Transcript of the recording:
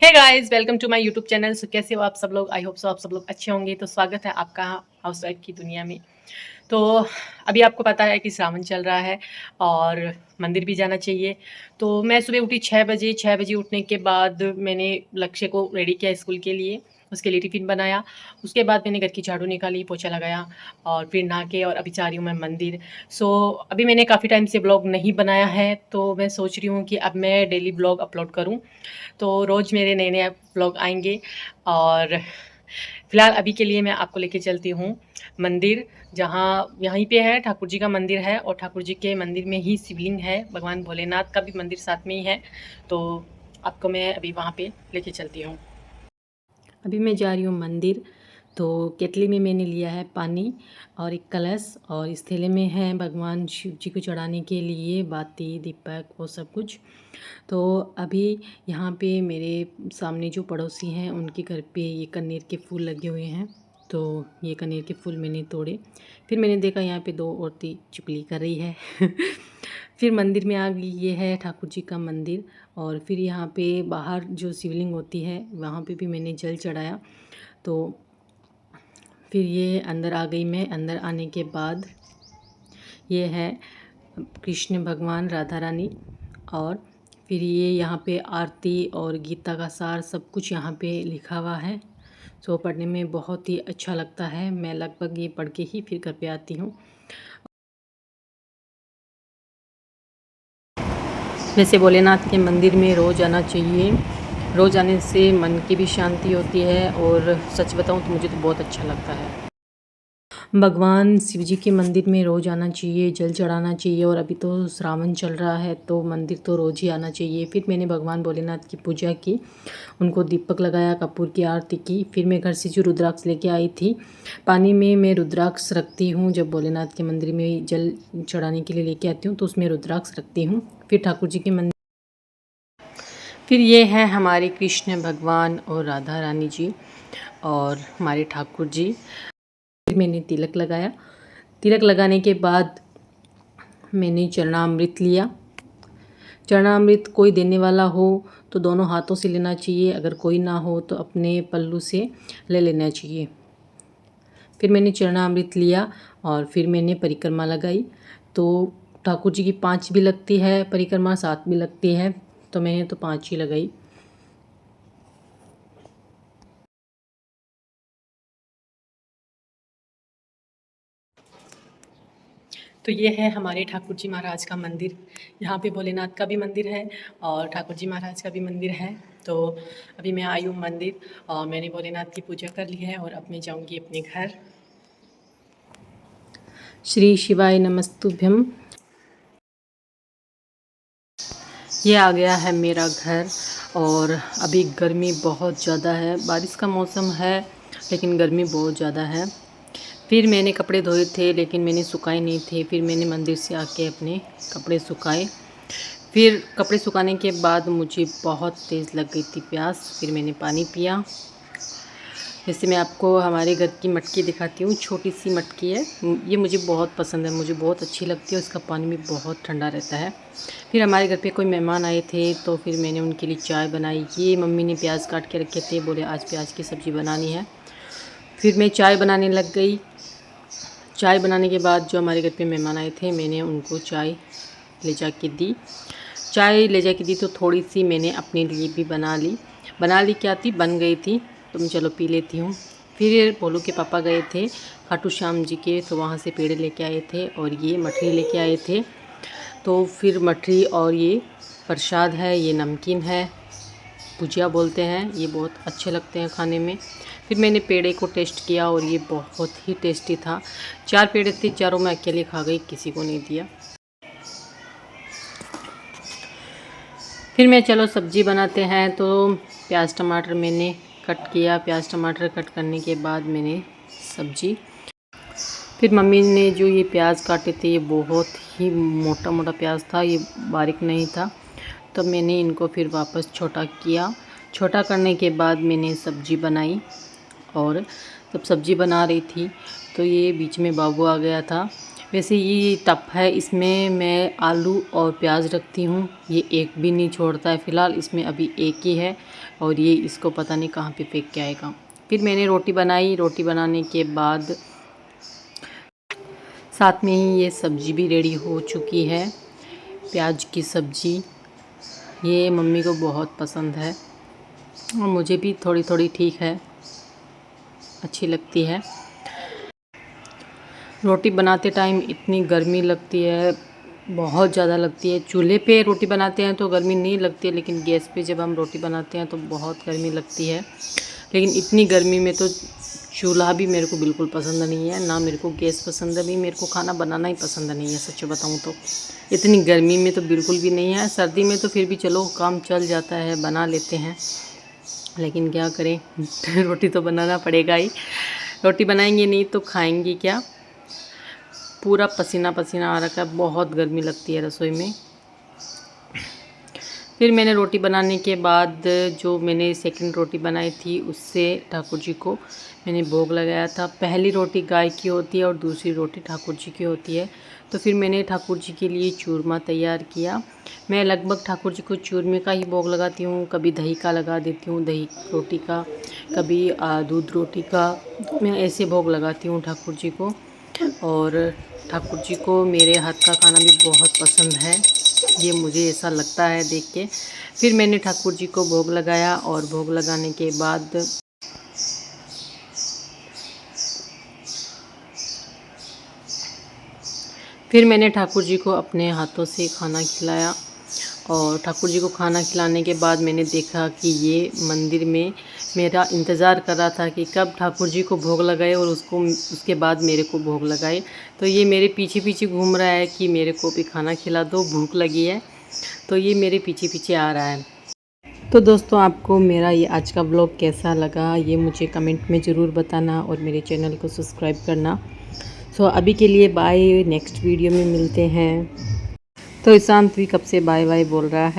Hey guys, welcome to my YouTube channel. So कैसे हो आप सब लोग? आई होप सो आप सब लोग अच्छे होंगे। तो स्वागत है आपका हाउसवाइफ की दुनिया में। तो अभी आपको पता है कि श्रावण चल रहा है और मंदिर भी जाना चाहिए। तो मैं सुबह उठी 6 बजे। 6 बजे उठने के बाद मैंने लक्ष्य को रेडी किया स्कूल के लिए, उसके लिए टिफ़िन बनाया। उसके बाद मैंने घर की झाड़ू निकाली, पोछा लगाया और फिर नहा के और अभी जा रही हूँ मैं मंदिर। सो अभी मैंने काफ़ी टाइम से ब्लॉग नहीं बनाया है, तो मैं सोच रही हूँ कि अब मैं डेली ब्लॉग अपलोड करूँ। तो रोज़ मेरे नए-नए व्लॉग आएँगे और फ़िलहाल अभी के लिए मैं आपको लेके चलती हूँ मंदिर, जहाँ यहीं पे है ठाकुर जी का मंदिर है और ठाकुर जी के मंदिर में ही शिवलिंग है, भगवान भोलेनाथ का भी मंदिर साथ में ही है। तो आपको मैं अभी वहाँ पे लेके चलती हूँ। अभी मैं जा रही हूँ मंदिर। तो केतली में मैंने लिया है पानी और एक कलश, और इस थैले में है भगवान शिव जी को चढ़ाने के लिए बाती, दीपक, वो सब कुछ। तो अभी यहाँ पे मेरे सामने जो पड़ोसी हैं उनके घर पे ये कनेर के फूल लगे हुए हैं। तो ये कनेर के फूल मैंने तोड़े। फिर मैंने देखा यहाँ पे दो औरतें चुगली कर रही है फिर मंदिर में आ गई। ये है ठाकुर जी का मंदिर। और फिर यहाँ पे बाहर जो शिवलिंग होती है वहाँ पे भी मैंने जल चढ़ाया। तो फिर ये अंदर आ गई मैं। अंदर आने के बाद ये है कृष्ण भगवान, राधा रानी। और फिर ये यहाँ पे आरती और गीता का सार सब कुछ यहाँ पे लिखा हुआ है। सो पढ़ने में बहुत ही अच्छा लगता है। मैं लगभग ये पढ़ के ही फिर घर पे आती हूँ। वैसे भोलेनाथ के मंदिर में रोज़ आना चाहिए। रोज़ आने से मन की भी शांति होती है और सच बताऊँ तो मुझे तो बहुत अच्छा लगता है। भगवान शिव जी के मंदिर में रोज़ आना चाहिए, जल चढ़ाना चाहिए। और अभी तो श्रावण चल रहा है तो मंदिर तो रोज़ ही आना चाहिए। फिर मैंने भगवान भोलेनाथ की पूजा की, उनको दीपक लगाया, कपूर की आरती की। फिर मैं घर से जो रुद्राक्ष लेके आई थी, पानी में मैं रुद्राक्ष रखती हूँ। जब भोलेनाथ के मंदिर में जल चढ़ाने के लिए लेके आती हूँ तो उसमें रुद्राक्ष रखती हूँ। फिर ठाकुर जी के मंदिर, फिर ये है हमारे कृष्ण भगवान और राधा रानी जी और हमारे ठाकुर जी। फिर मैंने तिलक लगाया। तिलक लगाने के बाद मैंने चरणामृत लिया। चरणामृत कोई देने वाला हो तो दोनों हाथों से लेना चाहिए, अगर कोई ना हो तो अपने पल्लू से ले लेना चाहिए। फिर मैंने चरणामृत लिया और फिर मैंने परिक्रमा लगाई। तो ठाकुर जी की 5 भी लगती है परिक्रमा, 7 भी लगती है, तो मैंने तो 5 ही लगाई। तो ये है हमारे ठाकुर जी महाराज का मंदिर। यहाँ पे भोलेनाथ का भी मंदिर है और ठाकुर जी महाराज का भी मंदिर है। तो अभी मैं आई हूँ मंदिर और मैंने भोलेनाथ की पूजा कर ली है और अब मैं जाऊँगी अपने घर। श्री शिवाय नमस्तुभ्यम। ये आ गया है मेरा घर। और अभी गर्मी बहुत ज़्यादा है, बारिश का मौसम है लेकिन गर्मी बहुत ज़्यादा है। फिर मैंने कपड़े धोए थे लेकिन मैंने सुखाए नहीं थे। फिर मैंने मंदिर से आके अपने कपड़े सुखाए। फिर कपड़े सुखाने के बाद मुझे बहुत तेज़ लग गई थी प्यास। फिर मैंने पानी पिया। जैसे मैं आपको हमारे घर की मटकी दिखाती हूँ, छोटी सी मटकी है। ये मुझे बहुत पसंद है, मुझे बहुत अच्छी लगती है। उसका पानी भी बहुत ठंडा रहता है। फिर हमारे घर पे कोई मेहमान आए थे तो फिर मैंने उनके लिए चाय बनाई। ये मम्मी ने प्याज काट के रखे थे, बोले आज प्याज की सब्ज़ी बनानी है। फिर मैं चाय बनाने लग गई। चाय बनाने के बाद जो हमारे घर पे मेहमान आए थे मैंने उनको चाय ले जा के दी। चाय ले जा के दी तो थोड़ी सी मैंने अपने लिए भी बना ली। बना ली क्या थी, बन गई थी, तो मैं चलो पी लेती हूँ। फिर भोलू के पापा गए थे खाटू श्याम जी के, तो वहाँ से पेड़े लेके आए थे और ये मठरी लेके आए थे। तो फिर मठरी और ये प्रसाद है, ये नमकीन है, भुजिया बोलते हैं, ये बहुत अच्छे लगते हैं खाने में। फिर मैंने पेड़े को टेस्ट किया और ये बहुत ही टेस्टी था। 4 पेड़े थे, चारों मैं अकेले खा गई, किसी को नहीं दिया। फिर मैं चलो सब्ज़ी बनाते हैं। तो प्याज टमाटर मैंने कट किया। प्याज टमाटर कट करने के बाद मैंने सब्ज़ी, फिर मम्मी ने जो ये प्याज काटे थे ये बहुत ही मोटा मोटा प्याज था, ये बारीक नहीं था। तो मैंने इनको फिर वापस छोटा किया। छोटा करने के बाद मैंने सब्ज़ी बनाई। और जब सब्ज़ी बना रही थी तो ये बीच में बाबू आ गया था। वैसे ये टप है, इसमें मैं आलू और प्याज रखती हूँ। ये एक भी नहीं छोड़ता है, फ़िलहाल इसमें अभी एक ही है और ये इसको पता नहीं कहाँ पे फेंक के आएगा। फिर मैंने रोटी बनाई। रोटी बनाने के बाद साथ में ही ये सब्ज़ी भी रेडी हो चुकी है, प्याज की सब्ज़ी। ये मम्मी को बहुत पसंद है और मुझे भी थोड़ी थोड़ी ठीक है, अच्छी लगती है। रोटी बनाते टाइम इतनी गर्मी लगती है, बहुत ज़्यादा लगती है। चूल्हे पे रोटी बनाते हैं तो गर्मी नहीं लगती है, लेकिन गैस पे जब हम रोटी बनाते हैं तो बहुत गर्मी लगती है। लेकिन इतनी गर्मी में तो चूल्हा भी मेरे को बिल्कुल पसंद नहीं है, ना मेरे को गैस पसंद है। भी मेरे को खाना बनाना ही पसंद नहीं है, सच बताऊँ तो। इतनी गर्मी में तो बिल्कुल भी नहीं है। सर्दी में तो फिर भी चलो काम चल जाता है, बना लेते हैं, लेकिन क्या करें रोटी तो बनाना पड़ेगा ही। रोटी बनाएंगे नहीं तो खाएंगे क्या। पूरा पसीना पसीना आ रखा है, बहुत गर्मी लगती है रसोई में। फिर मैंने रोटी बनाने के बाद जो मैंने सेकंड रोटी बनाई थी उससे ठाकुर जी को मैंने भोग लगाया था। पहली रोटी गाय की होती है और दूसरी रोटी ठाकुर जी की होती है। तो फिर मैंने ठाकुर जी के लिए चूरमा तैयार किया। मैं लगभग ठाकुर जी को चूरमे का ही भोग लगाती हूँ, कभी दही का लगा देती हूँ, दही रोटी का, कभी दूध रोटी का। मैं ऐसे भोग लगाती हूँ ठाकुर जी को। और ठाकुर जी को मेरे हाथ का खाना भी बहुत पसंद है, ये मुझे ऐसा लगता है देख के। फिर मैंने ठाकुर जी को भोग लगाया और भोग लगाने के बाद फिर मैंने ठाकुर जी को अपने हाथों से खाना खिलाया। और ठाकुर जी को खाना खिलाने के बाद मैंने देखा कि ये मंदिर में मेरा इंतज़ार कर रहा था कि कब ठाकुर जी को भोग लगाए और उसके बाद मेरे को भोग लगाए। तो ये मेरे पीछे पीछे घूम रहा है कि मेरे को भी खाना खिला दो, भूख लगी है। तो ये मेरे पीछे पीछे आ रहा है। तो दोस्तों, आपको मेरा ये आज का ब्लॉग कैसा लगा ये मुझे कमेंट में ज़रूर बताना और मेरे चैनल को सब्सक्राइब करना। सो अभी के लिए बाय, नेक्स्ट वीडियो में मिलते हैं। तो ईशांत भी कब से बाय बाय बोल रहा है।